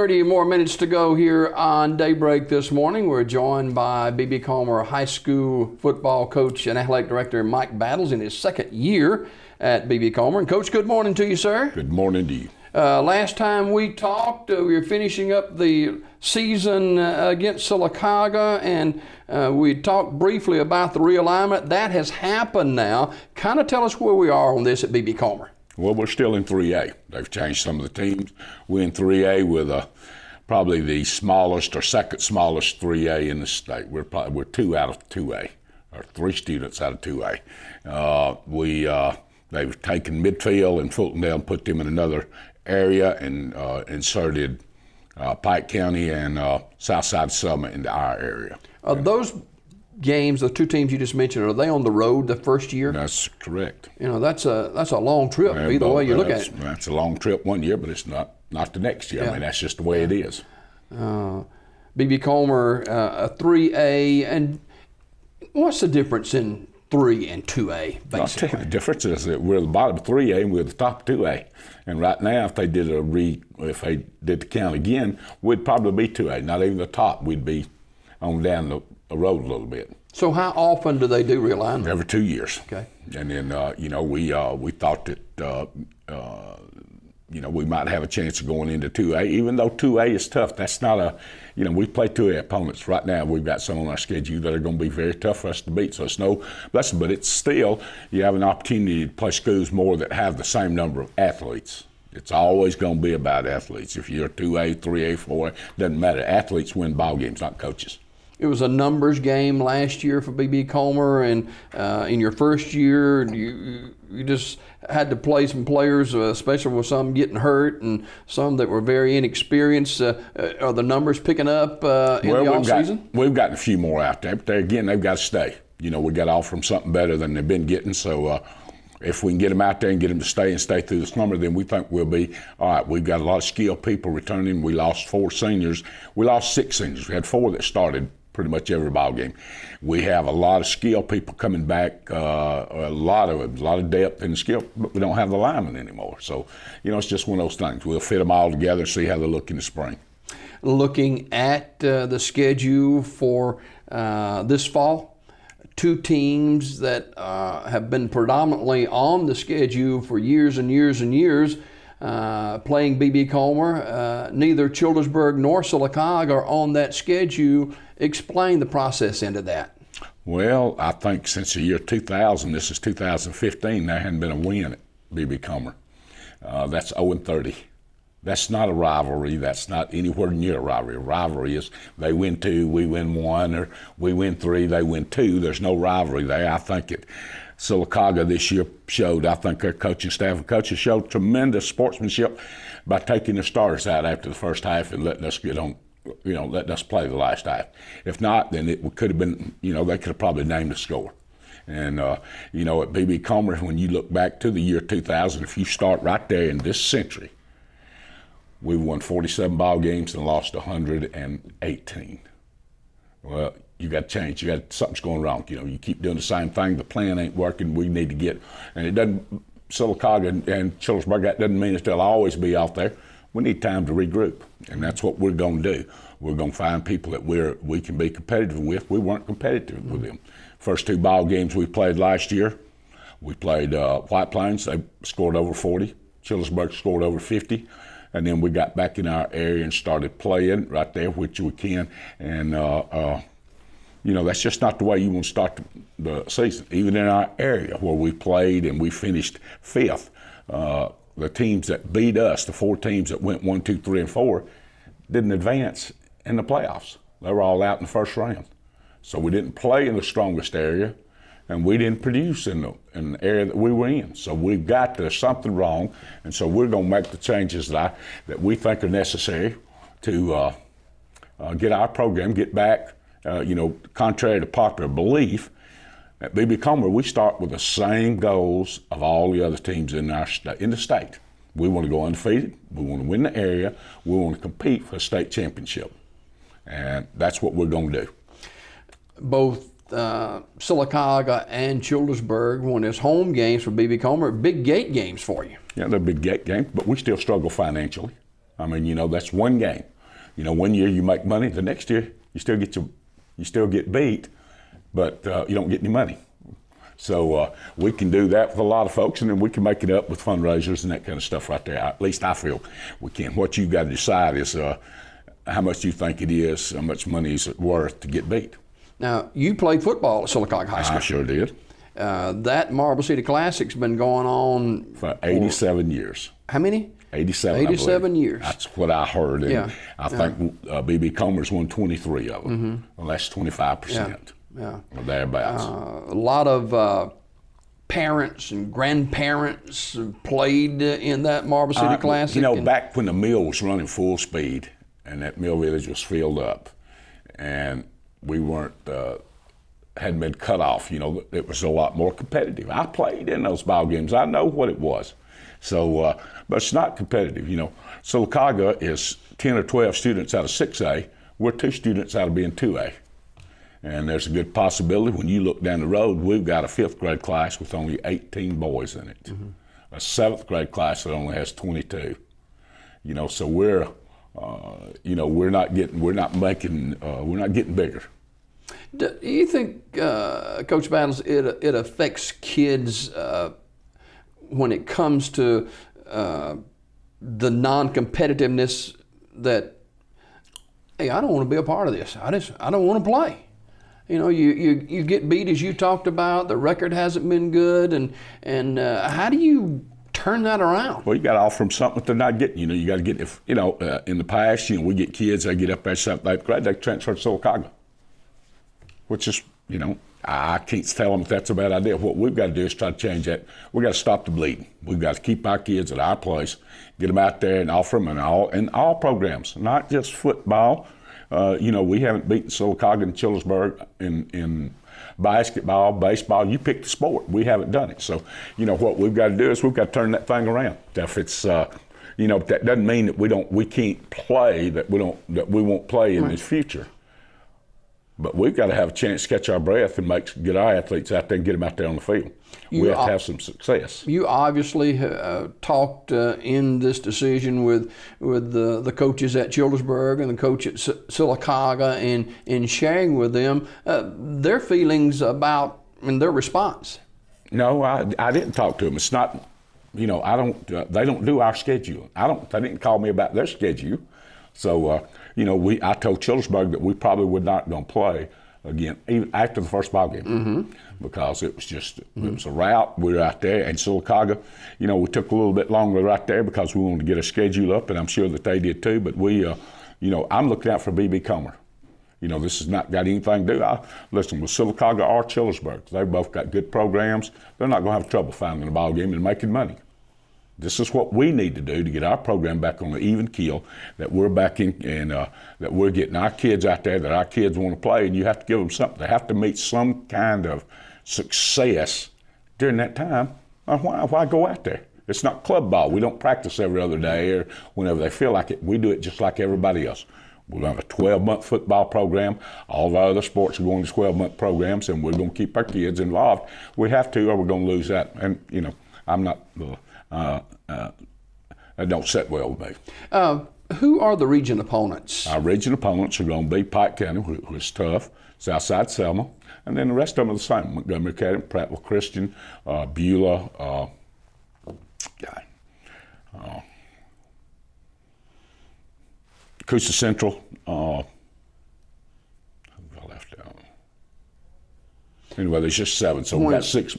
30 more minutes to go here on Daybreak this morning. We're joined by B.B. Comer high school football coach and athletic director Mike Battles in his second year at B.B. Comer. And Coach, good morning to you, sir. Good morning to you. Last time we talked, we were finishing up the season against Sylacauga, and we talked briefly about the realignment. That has happened now. Kind of tell us where we are on this at B.B. Comer. Well, we're still in 3A. They've changed some of the teams. We're in 3A with probably the smallest or second smallest 3A in the state. We're 2 out of 2A, or 3 students out of 2A. They've taken Midfield and Fultondale and put them in another area and inserted Pike County and Southside Summit into our area. Those games, the 2 teams you just mentioned, are they on the road the first year? That's correct. You know, that's a long trip, either way you look at it. That's a long trip one year, but it's not the next year. Yeah. I mean, that's just the way it is. B.B. Comer, 3A, and what's the difference in 3 and 2A, basically? I'll tell you, the difference is that we're the bottom of 3A and we're the top of 2A. And right now, if they did the count again, we'd probably be 2A. Not even the top. We'd be on down the road a little bit. So how often do they do realignment? Every 2 years. Okay. And then we thought that we might have a chance of going into 2A, even though 2A is tough. That's not we play 2A opponents. Right now, we've got some on our schedule that are going to be very tough for us to beat, so it's no blessing. But it's still, you have an opportunity to play schools more that have the same number of athletes. It's always going to be about athletes. If you're 2A, 3A, 4A, doesn't matter. Athletes win ball games, not coaches. It was a numbers game last year for B.B. Comer, and in your first year, you just had to play some players, especially with some getting hurt and some that were very inexperienced. Are the numbers picking up in the offseason? We've gotten a few more out there, but they've got to stay. We got to offer them something better than they've been getting. So if we can get them out there and get them to stay through the summer, then we think we'll be all right. We've got a lot of skilled people returning. We lost 4 seniors. We lost 6 seniors. We had 4 that started pretty much every ball game. We have a lot of skilled people coming back, a lot of depth and skill, but we don't have the linemen anymore. So, it's just one of those things. We'll fit them all together and see how they look in the spring. Looking at the schedule for this fall, 2 teams that have been predominantly on the schedule for years and years and years, playing B.B. Comer. Neither Childersburg nor Sylacauga are on that schedule. Explain the process into that. Well, I think since the year 2000, this is 2015, there hadn't been a win at B.B. Comer. That's 0-30. That's not a rivalry. That's not anywhere near a rivalry. A rivalry is they win 2, we win 1, or we win 3, they win 2. There's no rivalry there. I think Sylacauga this year I think their coaching staff and coaches showed tremendous sportsmanship by taking the starters out after the first half and letting us get on, letting us play the last half. If not, then it could have been, they could have probably named the score. And, at B.B. Comer, when you look back to the year 2000, if you start right there in this century, we won 47 ball games and lost 118. Well, you got to change. Something's going wrong. You keep doing the same thing. The plan ain't working. We need to get, and it doesn't, Sylacauga and Childersburg, that doesn't mean that they'll always be out there. We need time to regroup, and that's what we're going to do. We're going to find people that we can be competitive with. We weren't competitive with them. First 2 ball games we played last year, we played White Plains. They scored over 40. Childersburg scored over 50. And then we got back in our area and started playing right there, which we can. And, that's just not the way you want to start the season. Even in our area where we played and we finished 5th, the teams that beat us, the 4 teams that went 1, 2, 3, and 4, didn't advance in the playoffs. They were all out in the first round. So we didn't play in the strongest area, and we didn't produce in the area that we were in. So there's something wrong, and so we're going to make the changes that we think are necessary to get our program, get back, contrary to popular belief. At B.B. Comer, we start with the same goals of all the other teams in the state. We want to go undefeated. We want to win the area. We want to compete for a state championship. And that's what we're going to do. Both Sylacauga and Childersburg, when it's home games for B.B. Comer, big gate games for you. Yeah, they're big gate games, but we still struggle financially. I mean, that's one game. You know, one year you make money, the next year you still get beat, but you don't get any money. So we can do that with a lot of folks, and then we can make it up with fundraisers and that kind of stuff right there. At least I feel we can. What you've got to decide is how much you think it is, how much money is it worth to get beat. Now, you played football at Sylacauga High School. I sure did. That Marble City Classic's been going on for 87 years. How many? 87. 87 years. That's what I heard. And yeah. I think B.B. Comer's won 23 of them. Mm-hmm. Well, that's 25%. Yeah. Or thereabouts. A lot of parents and grandparents played in that Marble City Classic. You know, back when the mill was running full speed and that mill village was filled up and we weren't, hadn't been cut off, you know, it was a lot more competitive. I played in those ball games. I know what it was. So, but it's not competitive. You know, Sylacauga is 10 or 12 students out of 6A. We're 2 students out of being 2A. And there's a good possibility when you look down the road, we've got a 5th grade class with only 18 boys in it. Mm-hmm. A 7th grade class that only has 22. You know, so we're, you know, we're not getting bigger. Do you think, Coach Battles, it affects kids when it comes to the non-competitiveness that, hey, I don't want to be a part of this. I don't want to play. You know, you get beat, as you talked about. The record hasn't been good, and how do you turn that around? Well, you got to offer them something that they're not getting. You know, you got to get, if you know, in the past, you know, we get kids, they get up there 7th, 8th grade, they transfer to Sylacauga, which is, you know, I can't tell them if that's a bad idea. What we've got to do is try to change that. We've got to stop the bleeding. We've got to keep our kids at our place, get them out there and offer them in all programs, not just football. You know, we haven't beaten Sylacauga and Chillersburg in basketball, baseball. You pick the sport. We haven't done it. So, you know, what we've got to do is we've got to turn that thing around. If it's, you know, that doesn't mean that we can't play, that we won't play in the future. But we've got to have a chance to catch our breath and get our athletes out there and get them out there on the field. We have to have some success. You obviously talked in this decision with the coaches at Chillersburg and the coach at Sylacauga and in sharing with them their feelings about and their response. No, I didn't talk to them. It's not, you know, they don't do our schedule. They didn't call me about their schedule. So, you know, I told Chillersburg that we probably were not going to play again, even after the first ball game, because it was just, it was a route. We were out there, and Sylacauga, you know, we took a little bit longer right there because we wanted to get a schedule up, and I'm sure that they did too. But we, you know, I'm looking out for B.B. Comer. You know, this has not got anything to do. Listen, with Sylacauga or Chillersburg, they've both got good programs. They're not going to have trouble finding a ball game and making money. This is what we need to do to get our program back on the even keel, that we're back in, and that we're getting our kids out there, that our kids want to play, and you have to give them something. They have to meet some kind of success during that time. Why go out there? It's not club ball. We don't practice every other day or whenever they feel like it. We do it just like everybody else. We'll have a 12-month football program. All of our other sports are going to 12-month programs, and we're going to keep our kids involved. We have to, or we're going to lose that. And, you know, I'm not... that don't sit well with me. Who are the region opponents? Our region opponents are going to be Pike County, who is tough, Southside Selma, and then the rest of them are the same. Montgomery County, Prattville Christian, Beulah, Coosa Central. I left out. Anyway, there's just 7, so we have 6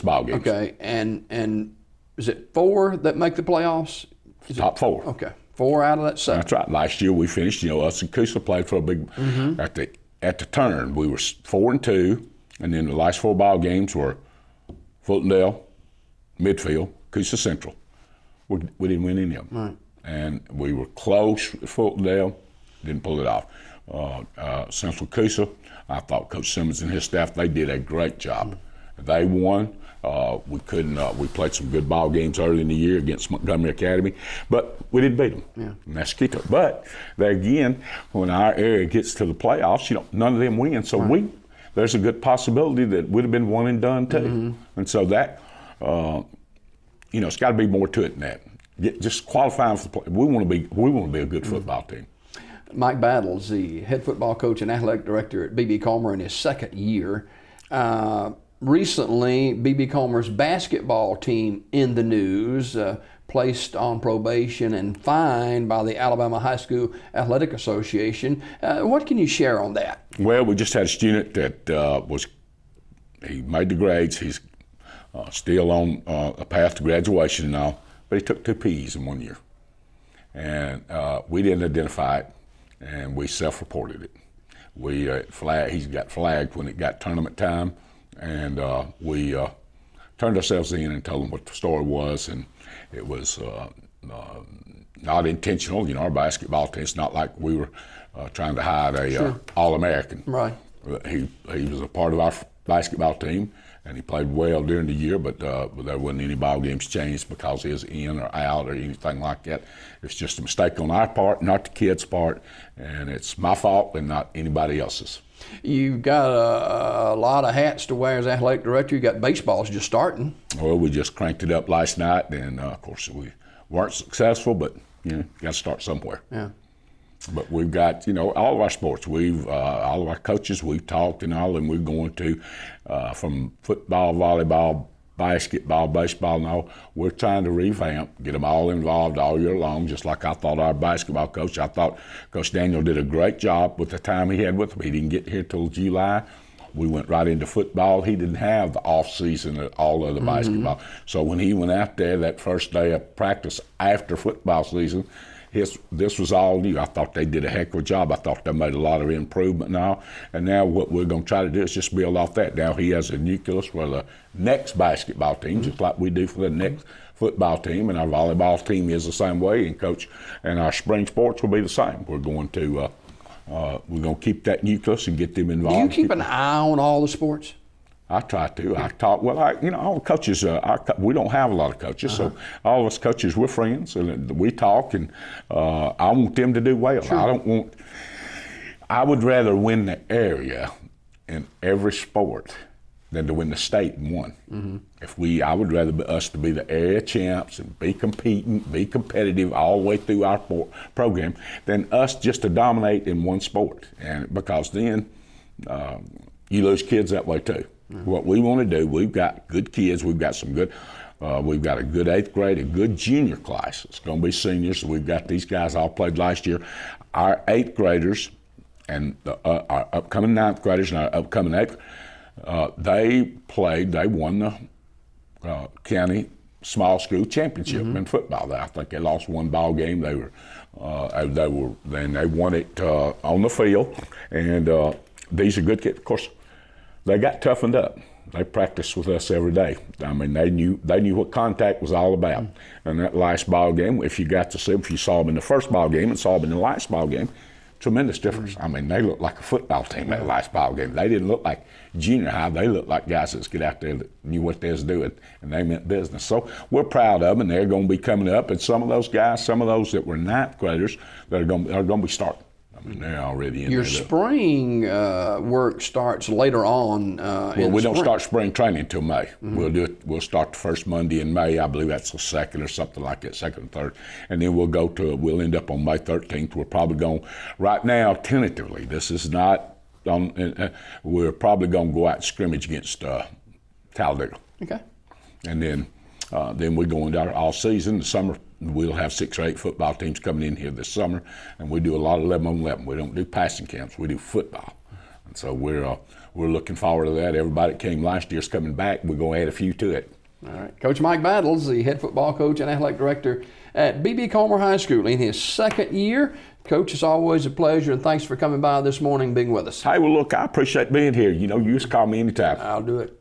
ball games. Okay, and is it 4 that make the playoffs? Top 4. Okay, 4 out of that 7. That's right. Last year we finished, you know, us and Coosa played for a big, at the turn, we were 4-2, and then the last 4 ball games were Fultondale, Midfield, Coosa Central. We didn't win any of them. Right. And we were close at Fultondale, didn't pull it off. Central Coosa, I thought Coach Simmons and his staff, they did a great job. They won. We couldn't. We played some good ball games early in the year against Montgomery Academy, but we didn't beat them. Yeah. And that's key to it. But there again, when our area gets to the playoffs, you know, none of them win. So there's a good possibility that it would have been one and done too. And so that, you know, it's got to be more to it than that. Just qualifying for the play. We want to be a good football team. Mike Battles, the head football coach and athletic director at B.B. Comer in his second year. Recently, B.B. Comer's basketball team in the news, placed on probation and fined by the Alabama High School Athletic Association. What can you share on that? Well, we just had a student that he made the grades. He's still on a path to graduation and all, but he took 2 P's in 1 year. And we didn't identify it, and we self-reported it. He got flagged when it got tournament time, and we turned ourselves in and told him what the story was, and it was not intentional. You know, our basketball team, it's not like we were trying to hide a All-American. Right. He was a part of our basketball team, and he played well during the year, but there wasn't any ball games changed because he was in or out or anything like that. It's just a mistake on our part, not the kid's part, and it's my fault and not anybody else's. You've got a lot of hats to wear as athletic director. You got baseballs just starting. Well, we just cranked it up last night, and of course we weren't successful, but you know, got to start somewhere. Yeah. But we've got, you know, all of our sports. All of our coaches, we've talked and all, and we're going to, from football, volleyball, basketball, baseball, and all. We're trying to revamp, get them all involved all year long, just like I thought our basketball coach. I thought Coach Daniel did a great job with the time he had with them. He didn't get here till July. We went right into football. He didn't have the off season at all of the basketball. So when he went out there that first day of practice after football season, this was all new. I thought they did a heck of a job. I thought they made a lot of improvement now. And now what we're going to try to do is just build off that. Now he has a nucleus for the next basketball team, just like we do for the next football team. And our volleyball team is the same way. And coach, and our spring sports will be the same. We're going to keep that nucleus and get them involved. Do you keep an eye on all the sports? I try to. I talk. Well, all the coaches. We don't have a lot of coaches, so all of us coaches, we're friends, and we talk. And I want them to do well. Sure. I would rather win the area in every sport than to win the state in one. Mm-hmm. I would rather us to be the area champs and be competing, be competitive all the way through our program, than us just to dominate in one sport. And because then you lose kids that way too. Mm-hmm. What we want to do, we've got good kids, we've got some good, we've got a good 8th grade, a good junior class. It's going to be seniors. So we've got these guys all played last year. Our 8th graders and our upcoming 9th graders and our upcoming 8th, they won the county small school championship in football. I think they lost one ball game. They won it on the field, and these are good kids. Of course, they got toughened up. They practiced with us every day. I mean, they knew what contact was all about. And that last ball game, if you saw them in the first ball game and saw them in the last ball game, tremendous difference. I mean, they looked like a football team that last ball game. They didn't look like junior high. They looked like guys that get out there that knew what they was doing, and they meant business. So we're proud of them, and they're going to be coming up. And some of those guys, some of those that were 9th graders, that are going to be starting. I mean, they're already in Your there. spring work starts later on. Well, we don't start spring training until May. Mm-hmm. We'll start the first Monday in May. I believe that's the 2nd or something like that, 2nd and 3rd. And then we'll end up on May 13th. We're probably going, right now, tentatively, this is not on, we're probably going to go out and scrimmage against Talladega. Okay. And then we go into our all season. The summer, we'll have 6 or 8 football teams coming in here this summer, and we do a lot of 11-on-11. We don't do passing camps. We do football. And so we're looking forward to that. Everybody that came last year is coming back. We're going to add a few to it. All right. Coach Mike Battles, the head football coach and athletic director at B.B. Comer High School in his 2nd year. Coach, it's always a pleasure, and thanks for coming by this morning and being with us. Hey, well, look, I appreciate being here. You know, you just call me anytime. I'll do it.